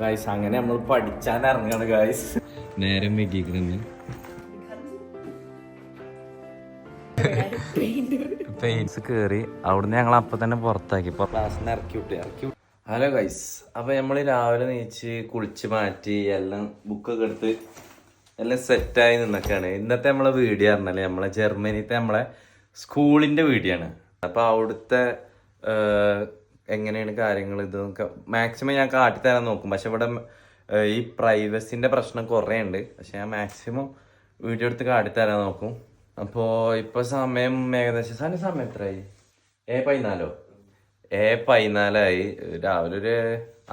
Guys അങ്ങനെ നമ്മൾ പഠിച്ചാൻ ഇറങ്ങാണ് ഗായ്സ്. നേരം വൈകിക്കണെന്ന് പെയിൻസ് കേറി അവിടുന്ന് ഞങ്ങൾ അപ്പൊ തന്നെ പുറത്താക്കി ക്ലാസ്സിന് ഇറക്കി വിട്ടു. ഹലോ ഗൈസ്, അപ്പൊ നമ്മള് രാവിലെ നീച്ച് കുളിച്ച് മാറ്റി എല്ലാം ബുക്കൊക്കെ എടുത്ത് എല്ലാം സെറ്റായി നിന്നൊക്കെയാണ്. ഇന്നത്തെ നമ്മളെ വീഡിയോ പറഞ്ഞാല് നമ്മളെ ജർമ്മനിത്തെ നമ്മളെ സ്കൂളിന്റെ വീഡിയോ ആണ്. അപ്പൊ അവിടുത്തെ എങ്ങനെയാണ് കാര്യങ്ങൾ ഇതൊക്കെ മാക്സിമം ഞാൻ കാട്ടിത്തരാൻ നോക്കും. പക്ഷെ ഇവിടെ ഈ പ്രൈവസിന്റെ പ്രശ്നം കുറേ ഉണ്ട്. പക്ഷെ ഞാൻ മാക്സിമം വീഡിയോ എടുത്ത് കാട്ടിത്തരാൻ നോക്കും. അപ്പോ ഇപ്പൊ സമയം ഏകദേശം സമയം എത്രയായി? 14 രാവിലെ ഒരു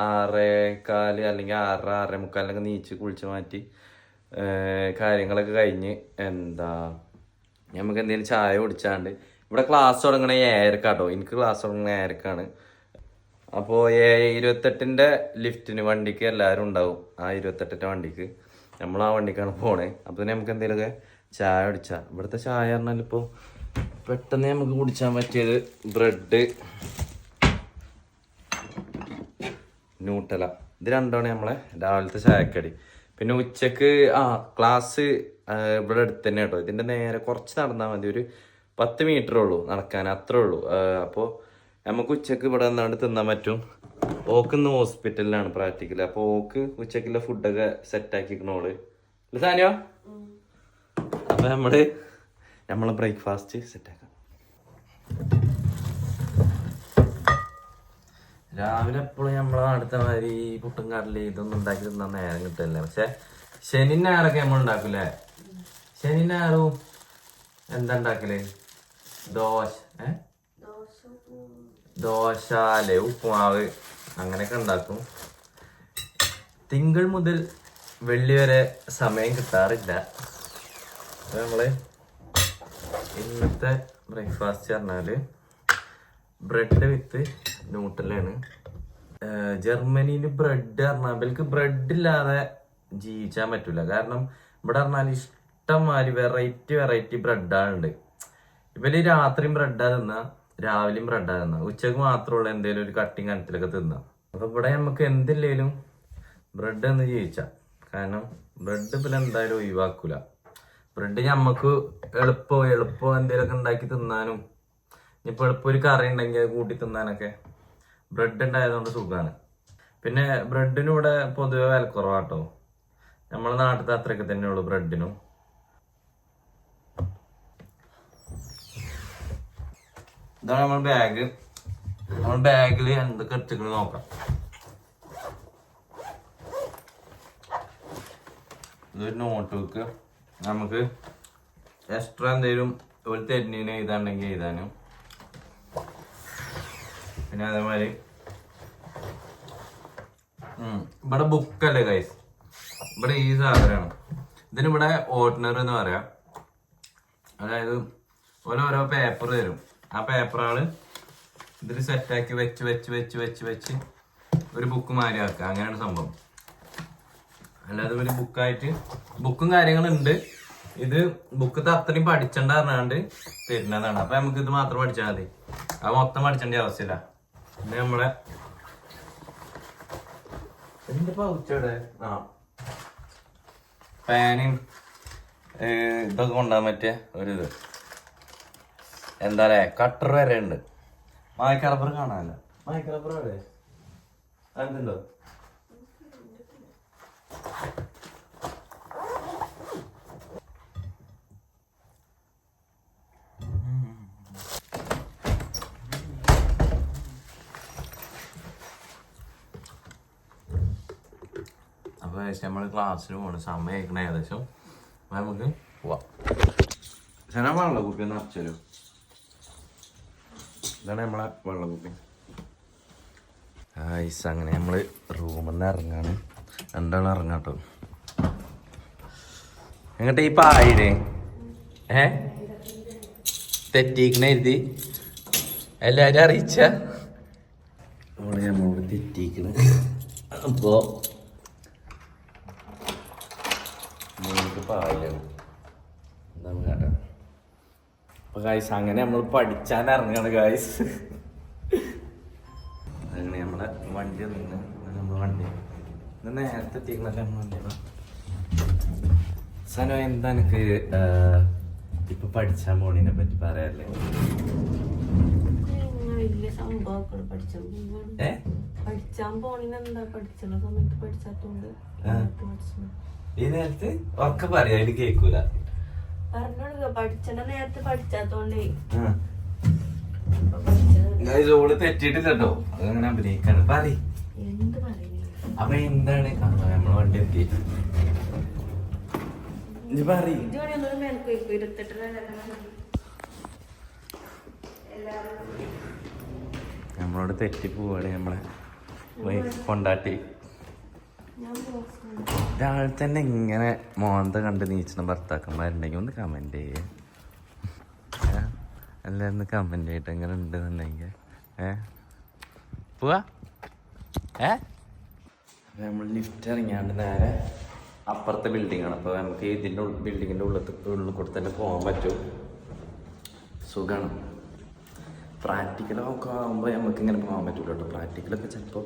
6:15 അല്ലെങ്കിൽ 6:45 നീച്ച് കുളിച്ച് മാറ്റി കാര്യങ്ങളൊക്കെ കഴിഞ്ഞ് നമുക്ക് എന്തെങ്കിലും ചായ കുടിച്ചാണ്ട് ഇവിടെ ക്ലാസ് തുടങ്ങണ 7:00 കേട്ടോ. എനിക്ക് ക്ലാസ് തുടങ്ങണ 7:00 അപ്പോൾ 28ന്റെ ലിഫ്റ്റിന് വണ്ടിക്ക് എല്ലാവരും ഉണ്ടാവും. ആ 28ന്റെ വണ്ടിക്ക് നമ്മൾ ആ വണ്ടിക്കാണ് പോണേ. അപ്പോൾ തന്നെ നമുക്ക് എന്തെങ്കിലുമൊക്കെ ചായ കുടിച്ചാൽ ഇവിടുത്തെ ചായ പറഞ്ഞാൽ ഇപ്പോൾ പെട്ടെന്ന് നമുക്ക് കുടിച്ചാൻ പറ്റിയത് ബ്രെഡ്, ന്യൂട്ടല, ഇത് രണ്ടാണ് നമ്മളെ രാവിലത്തെ ചായക്കടി. പിന്നെ ഉച്ചക്ക് ക്ലാസ് ഇവിടെ അടുത്ത് തന്നെ കേട്ടോ. ഇതിൻ്റെ നേരെ കുറച്ച് നടന്നാൽ മതി, ഒരു 10 മീറ്റർ ഉള്ളൂ നടക്കാൻ, അത്രേ ഉള്ളൂ. അപ്പോൾ നമുക്ക് ഉച്ചക്ക് ഇവിടെ നിന്നാണ്ട് തിന്നാൻ പറ്റും. ഓക്ക് ഇന്ന് ഹോസ്പിറ്റലിലാണ് പ്രാക്ടിക്കൽ. അപ്പോൾ ഓക്ക് ഉച്ചക്കുള്ള ഫുഡൊക്കെ സെറ്റാക്കിക്കണോള് അല്ലേ സാനിയോ? അപ്പോൾ നമ്മളെ ബ്രേക്ക്ഫാസ്റ്റ് സെറ്റാക്കാം. രാവിലെ എപ്പോഴും നമ്മളെ അടുത്ത മാതിരി പുട്ടും കടല് ഇതൊന്നും ഉണ്ടാക്കി തിന്നാൻ നേരം കിട്ടില്ല. പക്ഷെ ശനി ഞായറൊക്കെ നമ്മൾ ഉണ്ടാക്കൂലേ? ശനി ഞായറും എന്താ ഉണ്ടാക്കല്? ദോശ അല്ലെ ഉപ്പുമാവ് അങ്ങനെയൊക്കെ ഉണ്ടാക്കും. തിങ്കൾ മുതൽ വെള്ളി വരെ സമയം കിട്ടാറില്ല. നമ്മള് ഇന്നത്തെ ബ്രേക്ക്ഫാസ്റ്റ് പറഞ്ഞാല് ബ്രെഡ് വിത്ത് ന്യൂട്ടലാണ്. ജർമ്മനിയിൽ ബ്രെഡ് പറഞ്ഞാൽ ഇവർക്ക് ബ്രെഡ് ഇല്ലാതെ ജീവിച്ചാൻ പറ്റൂല. കാരണം ഇവിടെ പറഞ്ഞാൽ ഇഷ്ടംമാതിരി വെറൈറ്റി ബ്രെഡാണ്. ഇവര് രാത്രിയും ബ്രെഡാ തിന്നാ, രാവിലെയും ബ്രെഡാ തിന്നാ, ഉച്ചക്ക് മാത്രമുള്ള എന്തെങ്കിലും ഒരു കട്ടിങ് കനത്തിലൊക്കെ തിന്നാം. അപ്പൊ ഇവിടെ നമുക്ക് എന്തില്ലേലും ബ്രെഡ് ഒന്ന് ജീവിച്ചാ. കാരണം ബ്രെഡ് പിന്നെ എന്തായാലും ഒഴിവാക്കൂല. ബ്രെഡ് ഞമ്മക്ക് എളുപ്പം എന്തെങ്കിലുമൊക്കെ ഉണ്ടാക്കി തിന്നാനും, ഇനിയിപ്പോൾ എളുപ്പം ഒരു കറി ഉണ്ടെങ്കിൽ അത് കൂട്ടി തിന്നാനൊക്കെ ബ്രെഡ് ഉണ്ടായതുകൊണ്ട് സുഖമാണ്. പിന്നെ ബ്രെഡിനും ഇവിടെ പൊതുവെ വിലക്കുറവാട്ടോ. നമ്മളെ നാട്ടിലത്തെ അത്രയൊക്കെ തന്നെ ഉള്ളു ബ്രെഡിനും. ഇതാണ് നമ്മുടെ ബാഗ്. നമ്മുടെ ബാഗിൽ എന്തൊക്കെ എടുത്തിട്ട് നോക്കാം. ഇതൊരു നോട്ട് ബുക്ക്. നമുക്ക് എക്സ്ട്രാ എന്തെങ്കിലും ഒരു തെരഞ്ഞിന് എഴുതാണ്ടെങ്കിൽ എഴുതാനും. പിന്നെ അതേമാതിരി ഇവിടെ ബുക്കല്ലേ ഗൈസ്, ഇവിടെ ഈ സാധനമാണ്. ഇതിനിവിടെ ഓർഡിനറി എന്ന് പറയാം. അതായത് ഓരോ പേപ്പർ തരും. ആ പേപ്പറുകള് ഇതിൽ സെറ്റാക്കി വെച്ച് ഒരു ബുക്ക് മാറി ആക്കുക. അങ്ങനെയാണ് സംഭവം. അല്ലാതെ ഒരു ബുക്കായിട്ട് ബുക്കും കാര്യങ്ങളുണ്ട്. ഇത് ബുക്കത്തെ അത്രയും പഠിച്ചണ്ട പറഞ്ഞാണ്ട് തരുന്നതാണ്. അപ്പൊ നമുക്ക് ഇത് മാത്രം പഠിച്ചാൽ മതി, അത് മൊത്തം പഠിച്ചേണ്ട ആവശ്യമില്ല. പിന്നെ നമ്മളെ ഇതിന്റെ പൗച്ചോടെ പാനും ഇതൊക്കെ കൊണ്ടുപോകാൻ പറ്റിയ ഒരിത് എന്താ പറയാ, കട്ടർ വരെ ഉണ്ട്. മായ്ക്കറപ്പർ കാണാനല്ല. മായ്ക്കറപ്പർ വരെ അതുണ്ടോ? അപ്പൊ നമ്മൾ ക്ലാസ്സിന് പോകണം, സമയം ആയിക്കണ ഏകദേശം. നമുക്ക് പോവാം. വെള്ള കുപ്പി ഒന്ന് അടച്ചു. ഇതാണ് നമ്മളെ വെള്ളക്കുപ്പി. അങ്ങനെ നമ്മള് റൂമിൽ നിന്ന് ഇറങ്ങാണ്. രണ്ടാളും ഇറങ്ങാട്ടോ. എങ്ങോട്ട് ഈ പായില്ലേ തെറ്റിക്കണ എഴുതി എല്ലാരും അറിയിച്ച നമ്മളോട് തെറ്റിക്കണ. അപ്പോ പായിലാണ് എന്താണ് കേട്ടോ. അപ്പൊ ഗായ്സ് അങ്ങനെ നമ്മൾ പഠിച്ചാൻ ഇറങ്ങാണ് ഗായ്സ്. അങ്ങനെ നമ്മളെ വണ്ടി നിന്ന് നമ്മളെ വണ്ടി നേരത്തെ എത്തിക്കണല്ലോ. സനോ, എന്താ എനിക്ക് ഇപ്പൊ പഠിച്ചാൻ പോണതിനെ പറ്റി പറയാല്ലേ? വലിയ സംഭവമൊക്കെ പഠിച്ചാൻ പോണെന്താ പഠിച്ചുള്ള സമയത്ത് പഠിച്ചാത്തോണ്ട് ഈ നേരത്ത് ഒക്കെ പറയാ, അതിന് കേക്കൂല. പറഞ്ഞോടുക്ക പഠിച്ചണ നേരത്തെ പഠിച്ചാത്തോണ്ടേ. ഓള് തെറ്റിട്ടില്ല കേട്ടോ, അതങ്ങനെ അഭിനയിക്കാണ്. പറ എന്ത് പറയുന്നു? അപ്പൊ എന്താണ് നമ്മളെ വണ്ടി എത്തി? നമ്മളോട് തെറ്റി പോവാണ് നമ്മളെ കൊണ്ടാട്ടി. രാവിലെ തന്നെ ഇങ്ങനെ മോന്ത കണ്ട് നീച്ചണ ഭർത്താക്കന്മാരുണ്ടെങ്കിൽ ഒന്ന് കമന്റ് ചെയ്യേ. എല്ലാവരും കമന്റ് ചെയ്തിട്ട് എങ്ങനെ ഉണ്ടെന്നുണ്ടെങ്കിൽ പോവാ. നമ്മൾ ലിഫ്റ്റ് ഇറങ്ങിയാണ്ട് നേരെ അപ്പുറത്തെ ബിൽഡിങ്ങാണ്. അപ്പോൾ നമുക്ക് ഇതിൻ്റെ ബിൽഡിങ്ങിൻ്റെ ഉള്ളിൽ കൂടെ തന്നെ പോകാൻ പറ്റും. സുഖമാണ്. പ്രാക്ടിക്കലൊക്കെ ആകുമ്പോൾ നമുക്കിങ്ങനെ പോകാൻ പറ്റില്ല കേട്ടോ. പ്രാക്ടിക്കലൊക്കെ ചിലപ്പോൾ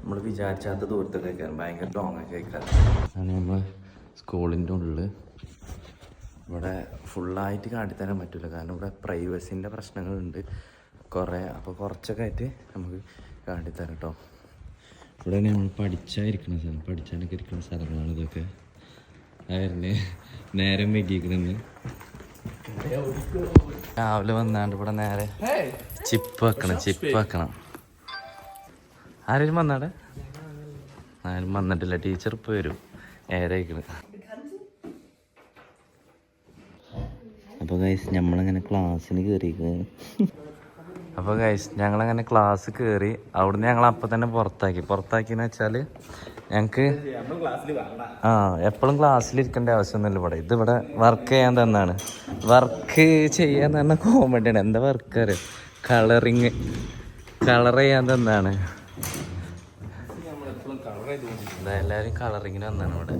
നമ്മൾ വിചാരിച്ചാത്ത ദൂരത്തൊക്കെ കയറും, ഭയങ്കര ലോങ്ങൊക്കെ കഴിക്കാറ്. അങ്ങനെ നമ്മൾ സ്കൂളിൻ്റെ ഉള്ളിൽ ഇവിടെ ഫുള്ളായിട്ട് കാട്ടിത്തരാൻ പറ്റില്ല, കാരണം ഇവിടെ പ്രൈവസിൻ്റെ പ്രശ്നങ്ങളുണ്ട് കുറേ. അപ്പോൾ കുറച്ചൊക്കെ ആയിട്ട് നമുക്ക് കാട്ടിത്തരാം കേട്ടോ. ഇവിടെ നമ്മൾ പഠിച്ചായിരിക്കുന്ന സ്ഥലം, പഠിച്ചാനൊക്കെ ഇരിക്കുന്ന സ്ഥലങ്ങളാണ് ഇതൊക്കെ. ആയിരുന്നു നേരം വൈകിക്കണെന്ന് രാവിലെ വന്നാണ്ട് ഇവിടെ നേരെ ചിപ്പ് വെക്കണം. ആരും വന്നാടെ? ആരും വന്നിട്ടില്ല. ടീച്ചർ ഇപ്പോൾ വരും, ഏരയിക്കണ്. അപ്പോൾ ഗൈസ് നമ്മളങ്ങനെ ക്ലാസ്സിന് കയറിയിരിക്കുന്നത്. അപ്പോൾ ഗൈസ് ഞങ്ങളങ്ങനെ ക്ലാസ് കയറി. അവിടുന്ന് ഞങ്ങൾ അപ്പം തന്നെ പുറത്താക്കിയെന്ന് വെച്ചാൽ ഞങ്ങൾക്ക് എപ്പോഴും ക്ലാസ്സിലിരിക്കേണ്ട ആവശ്യമൊന്നുമില്ല. ഇതിവിടെ വർക്ക് ചെയ്യാൻ തന്നാണ്. വർക്ക് ചെയ്യാൻ തന്നെ കോമഡിയാണ്. എന്താ വർക്ക് അറിയാം? കളർ ചെയ്യാൻ തന്നാണ്. എല്ലാവരും കളറിങ്ങിന് വന്നാണ് ഇവിടെ.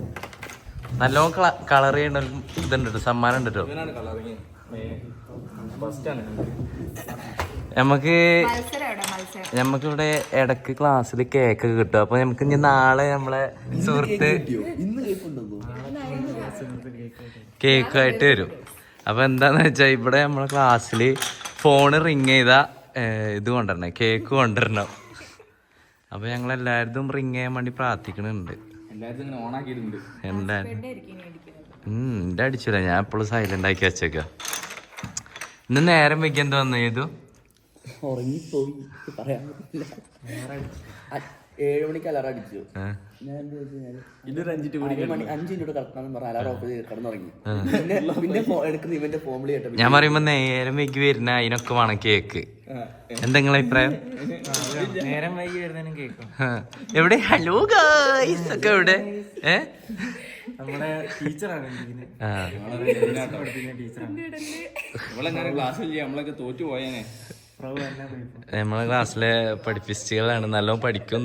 നല്ലോണം കളർ ചെയ്യേണ്ട ഇതുണ്ട് കേട്ടോ, സമ്മാനം ഉണ്ട് കേട്ടോ. നമുക്കിവിടെ ഇടക്ക് ക്ലാസ്സിൽ കേക്കൊക്കെ കിട്ടും. അപ്പൊ നമുക്ക് ഇനി നാളെ നമ്മളെ സുഹൃത്ത് കേക്കുമായിട്ട് വരും. അപ്പൊ എന്താന്ന് വെച്ചാൽ ഇവിടെ നമ്മളെ ക്ലാസ്സിൽ ഫോണ് റിങ് ചെയ്താ ഇത് കൊണ്ടുവരണം, കേക്ക് കൊണ്ടുവരണം. അപ്പൊ ഞങ്ങൾ എല്ലാവരും റിങ് ചെയ്യാൻ വേണ്ടി പ്രാർത്ഥിക്കണുണ്ട്. എന്റെ അടിച്ചില്ല, ഞാൻ എപ്പോഴും സൈലന്റ് ആക്കി വെച്ചേക്ക. ഇന്ന് നേരം വയ്ക്കാൻ എന്താ വന്നു ചെയ്തു? ഉറങ്ങിപ്പോയി, പറയാൻ പറ്റില്ല. 7 മണിക്ക് അലാറം അടിച്ചു. ഞാൻ 5 മിനിറ്റ് കിടക്കണം പറഞ്ഞ അലാറം ഓഫ് ചെയ്ത് കിടന്നുറങ്ങി. പിന്നെ എടുക്കുന്ന ഇവന്റെ ഫോമിൽ കേട്ടോ. ഞാൻ പറയുമ്പോ നേരം വൈകി വരുന്ന അതിനൊക്കെ വേണം കേക്ക്. എന്തെങ്കിലും അഭിപ്രായം? നേരം വൈകി വരുന്നതിനും കേൾക്കും. എവിടെ ഹലോ ഗായ്സ് ഒക്കെ എവിടെ? നമ്മുടെ ടീച്ചറാണ് നമ്മളൊക്കെ തോറ്റു പോയേനെ. നമ്മളെ ക്ലാസ്സിലെ പഠിപ്പിസ്റ്റുകളാണ്. നല്ലോണം പഠിക്കും,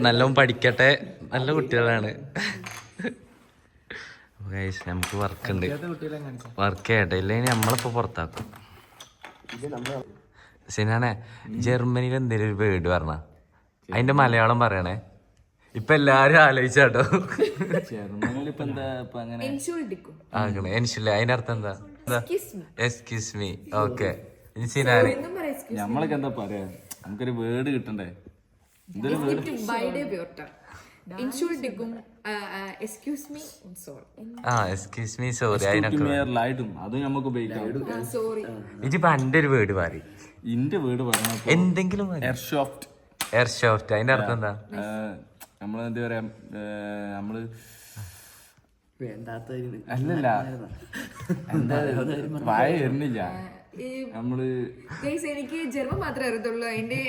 നല്ലോണം പഠിക്കട്ടെ, നല്ല കുട്ടികളാണ്. നമുക്ക് വർക്ക് ഉണ്ട്, വർക്ക് ചെയ്യട്ടെ, ഇല്ലെങ്കിൽ നമ്മളിപ്പോ പുറത്താക്കും. സിനാനെ, ജർമ്മനിയിൽ എന്തെങ്കിലും ഒരു വേർഡ് പറഞ്ഞ അതിന്റെ മലയാളം പറയണേ. ഇപ്പൊ എല്ലാരും ആലോചിച്ചാട്ടോ. അതിന്റെ അർത്ഥം എന്താ? Excuse me. ഓക്കെ, നമ്മളൊക്കെ എന്താ പറയാ? നമുക്കൊരു വേർഡ് കിട്ടണ്ടേ? Excuse me, sorry. അത് നമുക്ക് ഉപയോഗിക്കാം. ഇതിപ്പോ എന്റെ ഒരു വേർഡ് പറയും. ഇന്റെ വേർഡ് പറഞ്ഞ എന്തെങ്കിലും എയർഷോഫ്റ്റ്. അതിന്റെ അർത്ഥം എന്താ? നമ്മളെന്താ പറയാ, നമ്മള് അല്ലല്ല, എന്താ വായ വരുന്നില്ല. നമ്മള് എനിക്ക് ജർമ്മൻ മാത്രമേ അറിയത്തുള്ളൂ. അതിന്റെ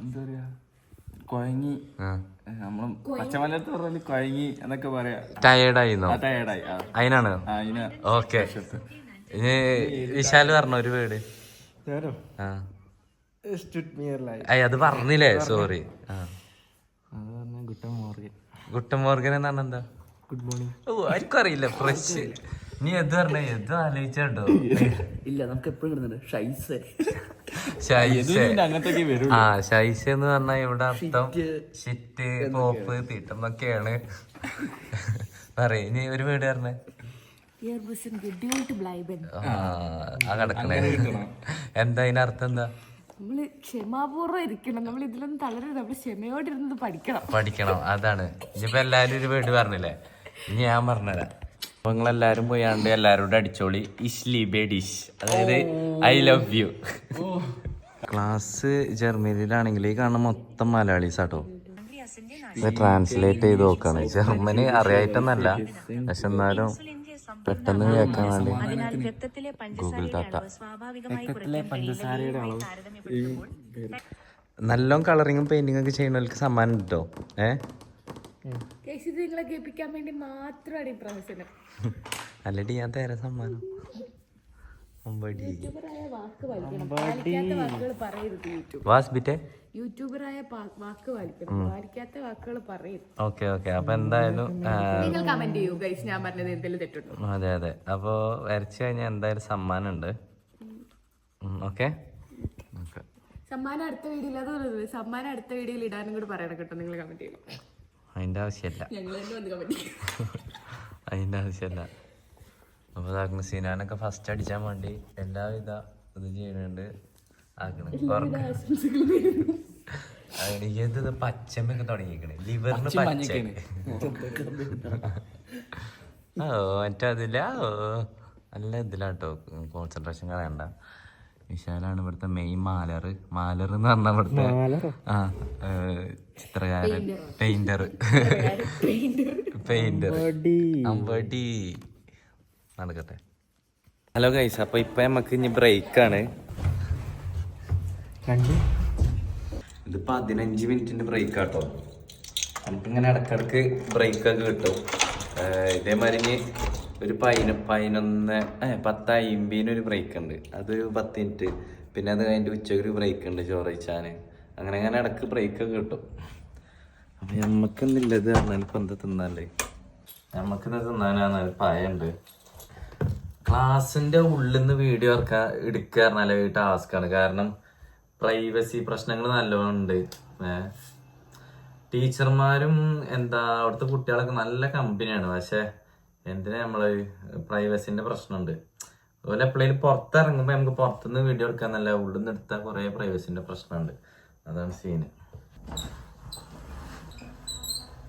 എന്താ പറയാ, കൊഴങ്ങി. നമ്മള് പച്ചമലത്ത് പറഞ്ഞാല് കൊഴങ്ങി എന്നൊക്കെ പറയാ. ടയേർഡായിന്നോ? ടയേർഡായി. അതിനാണ്. ഓക്കെ, വിശാല് പറഞ്ഞ ഒരു വേർഡ്. അത് പറഞ്ഞില്ലേ? സോറി. ഗുട്ടൻ മോർഗൻ എന്നാണ് എന്താ? Good morning. ഓ, ആർക്കും അറിയില്ല. ഫ്രഷ്. നീ എന്ത് പറഞ്ഞ? എന്ത് ആലോചിച്ചോ? ഇല്ല, നമുക്ക് എപ്പോഴും കിട്ടുന്നുണ്ട് ഷൈസ്. അങ്ങനത്തെ വരും. ആ ഷൈസ് എന്ന് പറഞ്ഞാൽ ഇവിടെ അർത്ഥം ഷിറ്റ് പോപ്പ് തീട്ടന്നൊക്കെയാണ് പറയും. ഇനി ഒരു വീട് പറഞ്ഞേ ആ കിടക്കണേ. എന്താ അതിനർത്ഥം എന്താ? നമ്മള് ക്ഷമാപൂർവ്വം ഇരിക്കണം, നമ്മൾ ഇതിലൊന്നും തളരരുത്, നമ്മള് ക്ഷമയോടിരുന്നത് പഠിക്കണം. അതാണ് ഇനിയിപ്പോ എല്ലാരും ഒരു വീട് പറഞ്ഞില്ലേ, ഇനി ഞാൻ പറഞ്ഞുതരാം. അപ്പൊ നിങ്ങളെല്ലാരും പോയാണ്ട് എല്ലാരോടും അടിച്ചോളി ഇഷ്ലി ബേഡിഷ്, അതായത് ഐ ലവ് യു. ക്ലാസ് ജർമ്മനിയിലാണെങ്കിൽ ഈ കാണുന്ന മൊത്തം മലയാളീസ് ആട്ടോ. ഇത് ട്രാൻസ്ലേറ്റ് ചെയ്ത് നോക്കാണ്. ജർമ്മനി അറിയായിട്ടൊന്നല്ല, പക്ഷെ എന്നാലും പെട്ടെന്ന് കേൾക്കാൻ വേണ്ടി ഗൂഗിൾ ഡാറ്റ. നല്ലോണം കളറിങ്ങും പെയിന്റിംഗ് ഒക്കെ ചെയ്യുന്നവർക്ക് സമ്മാനം കിട്ടോ? നിങ്ങളെ കേൾപ്പിക്കാൻ വേണ്ടി മാത്രമാണ് ഈ പ്രഹസനം. അല്ലടി ഞാൻ തരാം സമ്മാനം. യൂട്യൂബറായ വാക്ക് പാലിക്കണം, പാലിക്കാത്ത വാക്കുകൾ പറയും. ഓക്കെ അപ്പൊ എന്തായാലും നിങ്ങൾ കമന്റ് ചെയ്യൂ ഗൈസ്, ഞാൻ പറഞ്ഞത് എന്തെങ്കിലും തെറ്റുണ്ടോ. അതെ അപ്പൊ വരച്ചു കഴിഞ്ഞാൽ എന്തായാലും സമ്മാനം ഉണ്ട്. ഓക്കെ സമ്മാനം അടുത്ത വീഡിയോയിൽ, അത് സമ്മാനം അടുത്ത വീഡിയോയിൽ ഇടാനും കൂടി പറയണം കേട്ടോ. നിങ്ങൾ കമന്റ് ചെയ്യണം. അതിന്റെ ആവശ്യമല്ല, ഞങ്ങൾ തന്നെ വന്ന് കമന്റ് ചെയ്യും. അതിന്റെ ആവശ്യമല്ല. അപ്പൊ ഇതാക്കുന്ന സീനാനൊക്കെ ഫസ്റ്റ് അടിച്ചാൻ വേണ്ടി എല്ലാവിധ ഇത് ചെയ്യുന്നുണ്ട്. ഇത് പച്ചമൊക്കെ തുടങ്ങിയിരിക്കണേ, ലിവറിന് പച്ച. മറ്റേ അതില്ല. നല്ല ഇതിലാട്ടോ, കോൺസെൻട്രേഷൻ കളയണ്ട. വിശാലാണ് ഇവിടുത്തെ മെയിൻ മാലർ എന്ന് പറഞ്ഞ ഇവിടുത്തെ ചിത്രകാരൻ, പെയിന്റർ അമ്പടി നടക്കട്ടെ. ഹലോ ഗൈസ്, അപ്പൊ ഇപ്പൊ നമുക്ക് ഇനി ബ്രേക്കാണ്. ഇത് 15 മിനിറ്റിന്റെ ബ്രേക്ക് ആട്ടോ. നമുക്കിങ്ങനെ ഇടക്കിടക്ക് ബ്രേക്കൊക്കെ കിട്ടും. ഇതേമാതിരി ഇനി ഒരു 10:50 ഒരു ബ്രേക്ക് ഉണ്ട്, അതൊരു 10 മിനിറ്റ്. പിന്നെ അത് കഴിഞ്ഞിട്ട് ഉച്ചയ്ക്ക് ഒരു ബ്രേക്ക് ഉണ്ട് ചോറ് കഴിച്ചാൽ. അങ്ങനെ ഇടക്ക് ബ്രേക്കൊക്കെ കിട്ടും. അപ്പം നമുക്കെന്നില്ലത് പറഞ്ഞാൽ ഇപ്പം എന്താ തിന്നാലേ, നമുക്കിത് തിന്നാനാണ് പയുണ്ട്. ക്ലാസ്സിൻ്റെ ഉള്ളിൽ നിന്ന് വീഡിയോ എടുക്കുക പറഞ്ഞാൽ ടാസ്ക്കാണ്. കാരണം പ്രൈവസി പ്രശ്നങ്ങൾ നല്ലോണം ഉണ്ട്. ടീച്ചർമാരും അവിടുത്തെ കുട്ടികളൊക്കെ നല്ല കമ്പനിയാണ്. പക്ഷെ എന്തിനാ നമ്മള് പ്രൈവസിന്റെ പ്രശ്നമുണ്ട്. അതുപോലെ എപ്പോഴേലും പുറത്തിറങ്ങുമ്പോൾ നമുക്ക് പുറത്തുനിന്ന് വീഡിയോ എടുക്കാൻ നല്ല ഉള്ളിൽ നിന്ന് എടുത്താൽ കുറേ പ്രൈവസിന്റെ പ്രശ്നമുണ്ട്. അതാണ് സീന്.